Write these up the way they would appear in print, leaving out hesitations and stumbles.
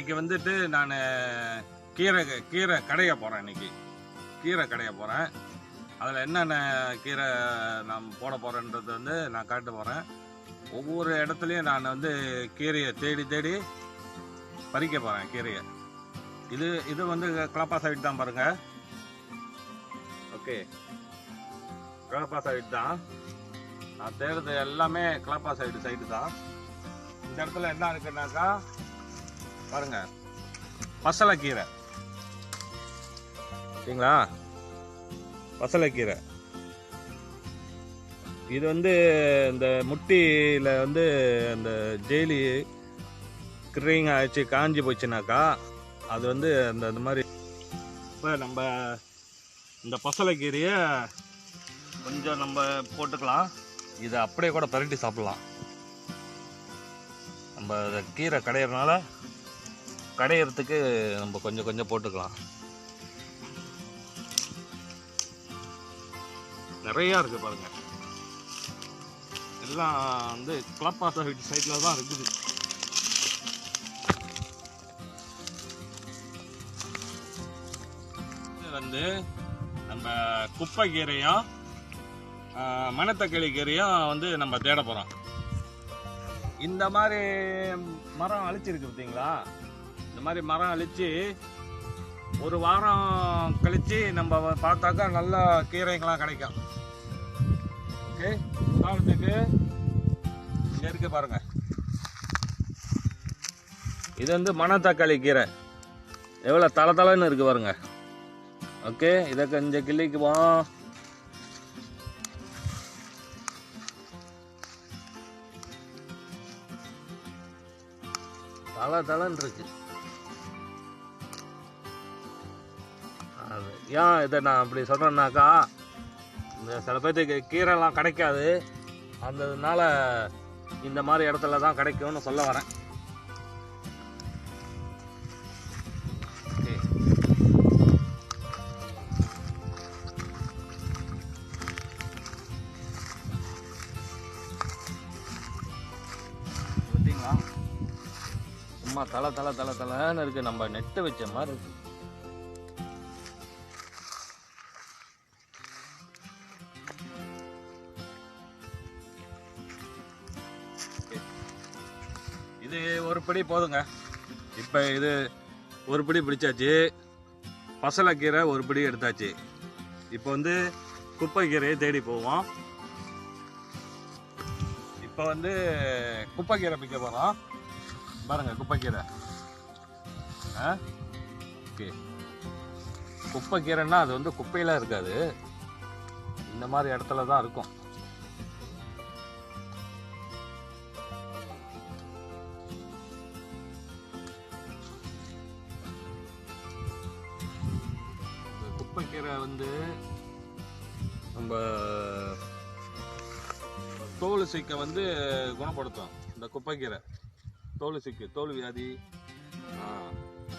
இன்னைக்கு வந்துட்டு நான் கீரை கீரை கடைய போகிறேன். இன்னைக்கு கீரை கடைய போகிறேன். அதில் என்னென்ன கீரை நான் போட போகிறேன்றது வந்து நான் காட்ட போகிறேன். ஒவ்வொரு இடத்துலையும் நான் வந்து கீரையை தேடி தேடி பறிக்க போகிறேன் கீரையை. இது வந்து கிளாப்பா சைடு தான் பாருங்க. ஓகே, கிளாப்பா சைடு தான் நான் தேடுறது எல்லாமே. கிளாப்பா சைடு தான். இந்த இடத்துல என்ன இருக்குன்னாக்கா பாருங்க, பசலைக்கீரை. சரிங்களா, பசலைக்கீரை. இது வந்து இந்த முட்டியில் வந்து இந்த ஜெயிலி கிரீங்க ஆச்சு காஞ்சி போச்சுனாக்கா அது வந்து அந்த மாதிரி. இப்போ நம்ம இந்த பசலைக்கீரையை கொஞ்சம் நம்ம போட்டுக்கலாம். இதை அப்படியே கூட பரட்டி சாப்பிடலாம். நம்ம கீரை கடையிறதுனால கடையிறதுக்கு நம்ம கொஞ்சம் கொஞ்சம் போட்டுக்கலாம். நிறையா இருக்குது பாருங்க. எல்லாம் வந்து கிளப்பா சைடில் தான் இருக்குது. வந்து நம்ம குப்பை கீரையும் மணத்தக்காளி கீரையும் வந்து நம்ம தேட போகிறோம். இந்த மாதிரி மரம் அழிச்சிருக்கு பார்த்தீங்களா? இந்த மாதிரி மரம் அழிச்சு ஒரு வாரம் கழித்து நம்ம பார்த்தாக்கா நல்ல கீரைங்களாம் கிடைக்கும். ஓகே, உதாரணத்துக்கு இங்கே இருக்கு பாருங்க. இது வந்து மணத்தக்காளி கீரை. எவ்வளோ தளன்னு இருக்கு பாருங்க. ஓகே, இதை கொஞ்சம் கிள்ளிக்குவோம். தளன்னு இருக்கு. ஏன் இதை நான் அப்படி சொல்கிறேன்னாக்கா, இந்த சில பேர்த்துக்கு கீரைலாம் கிடைக்காது. அதனால இந்த மாதிரி இடத்துல தான் கிடைக்கும்னு சொல்ல வரேன். பார்த்தீங்களா, சும்மா தளன்னு இருக்கு. நம்ம நெட்டு வச்ச மாதிரி இருக்கு. இது ஒரு படி போதுங்க. இப்போ இது ஒரு படி பிடிச்சாச்சு. பசலைக்கீரை ஒரு படி எடுத்தாச்சு. இப்போ வந்து குப்பை கீரையை தேடி போவோம். இப்போ வந்து குப்பை கீரை பிக்க போகிறோம். பாருங்க, குப்பைக்கீரை. ஓகே, குப்பைக்கீரைன்னா அது வந்து குப்பையெல்லாம் இருக்காது. இந்த மாதிரி இடத்துல தான் இருக்கும். குப்பைக்கீரை வந்து நம்ம தோல் சீக்கை வந்து குணப்படுத்தும். இந்த குப்பைக்கீரை தோல் சீக்கு, தோல் வியாதி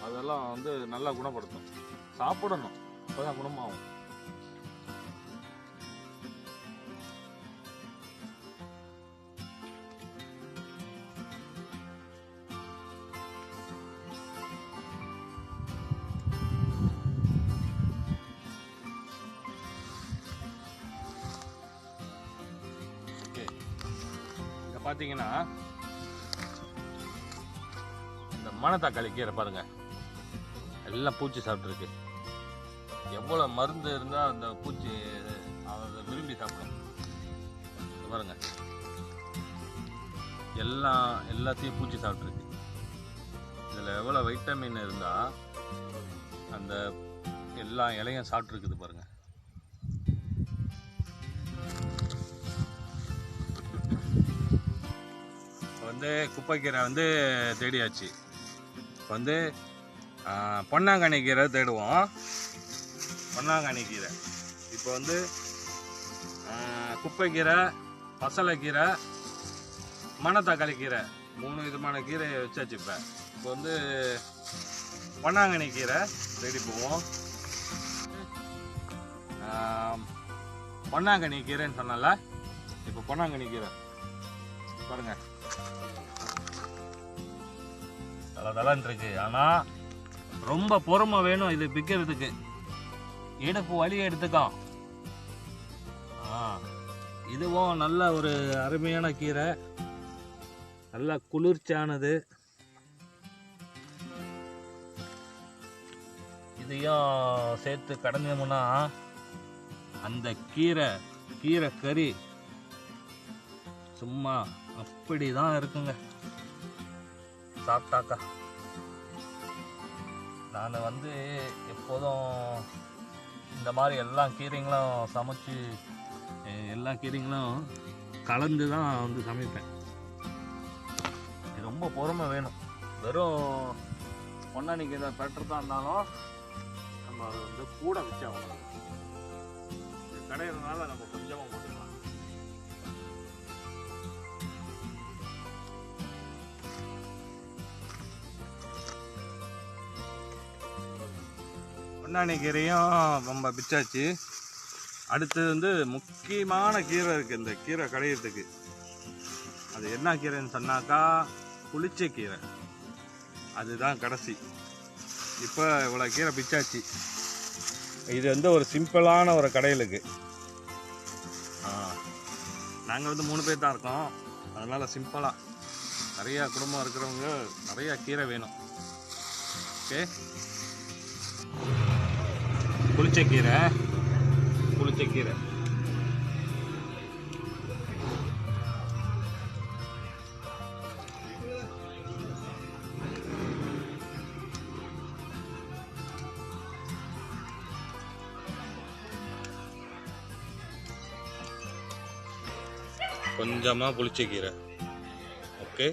அதெல்லாம் வந்து நல்லா குணப்படுத்தும். சாப்பிடணும், அப்போதான் குணமாகும். பார்த்தீங்கன்னா இந்த மணத்தக்காளி கீரை பாருங்க, எல்லாம் பூச்சி சாப்பிட்ருக்கு. எவ்வளோ மருந்து இருந்தால் அந்த பூச்சி அதை விரும்பி சாப்பிடும். பாருங்க, எல்லாத்தையும் பூச்சி சாப்பிட்ருக்கு. இதில் எவ்வளோ வைட்டமின் இருந்தால் அந்த எல்லா இலையும் சாப்பிட்ருக்குது பாருங்க. வந்து குப்பைக்கீரை வந்து தேடியாச்சு. இப்போ வந்து பொன்னாங்கண்ணி கீரை தேடுவோம். பொன்னாங்கண்ணி கீரை. இப்போ வந்து குப்பைக்கீரை, பசலைக்கீரை, மணத்தக்காளி கீரை, 3 விதமான கீரையை வச்சாச்சு. இப்போ வந்து பொன்னாங்கண்ணி கீரை தேடி போவோம். பொன்னாங்கண்ணி கீரைன்னு சொன்னால இப்போ பொன்னாங்கண்ணி கீரை பாருங்க. தலன்னு இருக்கு. ஆனால் ரொம்ப பொறுமை வேணும் இது பிக்கிறதுக்கு. இடுப்பு வலியை எடுத்துக்கான். இதுவும் நல்ல ஒரு அருமையான கீரை, நல்ல குளிர்ச்சியானது. இதையும் சேர்த்து கடைஞ்சோம்னா அந்த கீரை கறி சும்மா அப்படிதான் இருக்குங்க சாப்பிட்டாக்கா. நான் எப்போதும் இந்த மாதிரி எல்லா கீரைங்களும் சமைச்சு எல்லா கீரைங்களும் கலந்து தான் சமைப்பேன். ரொம்ப பொறுமை வேணும். வெறும் பொன்னானி கீரை பெட்டர் தான் இருந்தாலும் நம்ம அதை கூட வச்சாகணும். கடையிறதுனால நம்ம கொஞ்சமாக போட்டுக்கலாம். பொன்னானி கீரையும் ரொம்ப பிச்சாச்சு. அடுத்தது முக்கியமான கீரை இருக்குது இந்த கீரை கடையிறதுக்கு. அது என்ன கீரைன்னு சொன்னாக்கா புளிச்ச கீரை. அதுதான் கடைசி. இப்போ இவ்வளோ கீரை பிச்சாச்சு. இது ஒரு சிம்பிளான ஒரு கடையிலுக்கு. நாங்கள் 3 பேர் தான் இருக்கோம். அதனால் சிம்பிளாக நிறையா குடும்பம் இருக்கிறவங்க நிறையா கீரை வேணும். ஓகே, புளிச்சக்கீரை கொஞ்சமாக புளிச்சக்கீரை. ஓகே.